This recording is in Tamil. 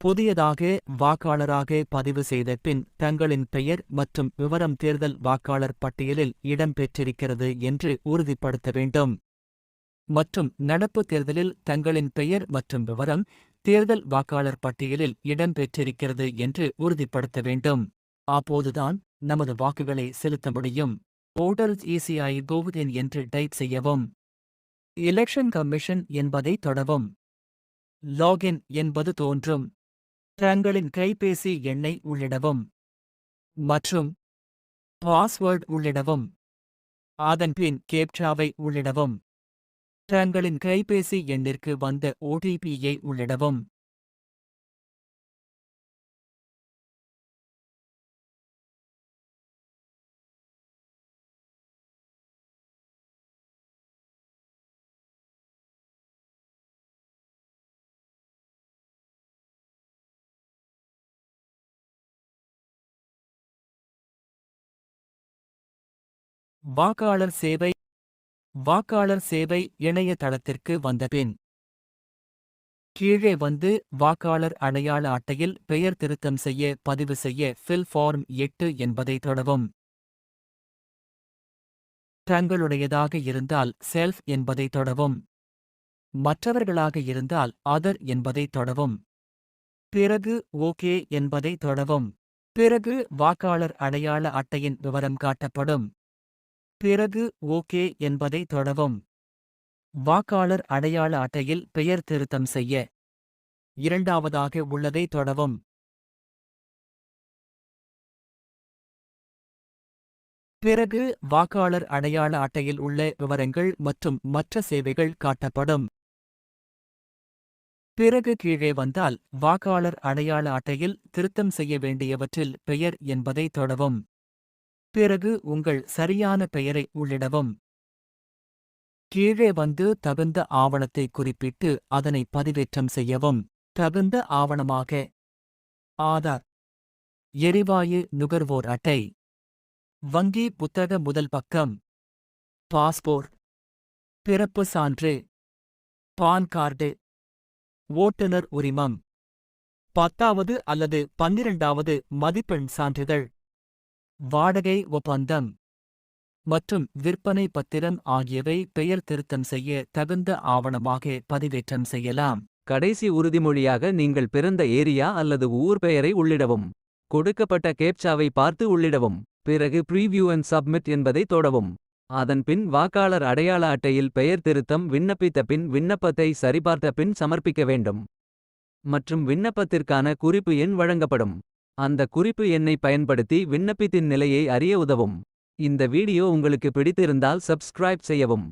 புதியதாக வாக்காளராக பதிவு செய்த பின் தங்களின் பெயர் மற்றும் விவரம் தேர்தல் வாக்காளர் பட்டியலில் இடம்பெற்றிருக்கிறது என்று உறுதிப்படுத்த வேண்டும். மற்றும் நடப்பு தேர்தலில் தங்களின் பெயர் மற்றும் விவரம் தேர்தல் வாக்காளர் பட்டியலில் இடம்பெற்றிருக்கிறது என்று உறுதிப்படுத்த வேண்டும். அப்போதுதான் நமது வாக்குகளை செலுத்த முடியும். போர்ட்டல்ஸ் ECI கோவின் என்று டைப் செய்யவும். எலெக்ஷன் கமிஷன் என்பதை தொடவும். லாகின் என்பது தோன்றும். தங்களின் கைபேசி எண்ணை உள்ளிடவும் மற்றும் பாஸ்வேர்ட் உள்ளிடவும். அதன்பின் கேப்சாவை உள்ளிடவும். தங்களின் கைபேசி எண்ணிற்கு வந்த OTP-யை உள்ளிடவும். வாக்காளர் சேவை வாக்காளர் சேவை இணையதளத்திற்கு வந்தபின் கீழே வந்து வாக்காளர் அடையாள அட்டையில் பெயர் திருத்தம் செய்ய பதிவு செய்ய ஃபில் ஃபார்ம் 8 என்பதை தொடவும். தங்களுடையதாக இருந்தால் செல்ஃப் என்பதை தொடவும். மற்றவர்களாக இருந்தால் அதர் என்பதை தொடவும். பிறகு ஓகே என்பதை தொடவும். பிறகு வாக்காளர் அடையாள அட்டையின் விவரம் காட்டப்படும். பிறகு ஓகே என்பதை தொடவும். வாக்காளர் அடையாள அட்டையில் பெயர் திருத்தம் செய்ய இரண்டாவதாக உள்ளதை தொடவும். பிறகு வாக்காளர் அடையாள அட்டையில் உள்ள விவரங்கள் மற்றும் மற்ற சேவைகள் காட்டப்படும். பிறகு கீழே வந்தால் வாக்காளர் அடையாள அட்டையில் திருத்தம் செய்ய வேண்டியவற்றில் பெயர் என்பதை தொடவும். பிறகு உங்கள் சரியான பெயரை உள்ளிடவும். கீழே வந்து தகுந்த ஆவணத்தை குறிப்பிட்டு அதனை பதிவேற்றம் செய்யவும். தகுந்த ஆவணமாக ஆதார், எரிவாயு நுகர்வோர் அட்டை, வங்கி புத்தக முதல் பக்கம், பாஸ்போர்ட், பிறப்பு சான்று, பான் கார்டு, ஓட்டுநர் உரிமம், 10வது அல்லது 12வது மதிப்பெண் சான்றிதழ், வாடகை ஒப்பந்தம் மற்றும் விற்பனை பத்திரம் ஆகியவை பெயர் திருத்தம் செய்ய தகுந்த ஆவணமாக பதிவேற்றம் செய்யலாம். கடைசி உறுதிமொழியாக நீங்கள் பிறந்த ஏரியா அல்லது ஊர் பெயரை உள்ளிடவும். கொடுக்கப்பட்ட கேப்சாவை பார்த்து உள்ளிடவும். பிறகு ப்ரீவியூ அண்ட் சப்மிட் என்பதை தொடவும். அதன்பின் வாக்காளர் அடையாள அட்டையில் பெயர் திருத்தம் விண்ணப்பித்த பின் விண்ணப்பத்தை சரிபார்த்த பின் சமர்ப்பிக்க வேண்டும். மற்றும் விண்ணப்பத்திற்கான குறிப்பு எண் வழங்கப்படும். அந்த குறிப்பு எண்ணை பயன்படுத்தி விண்ணப்பத்தின் நிலையை அறிய உதவும். இந்த வீடியோ உங்களுக்கு பிடித்திருந்தால் சப்ஸ்கிரைப் செய்யவும்.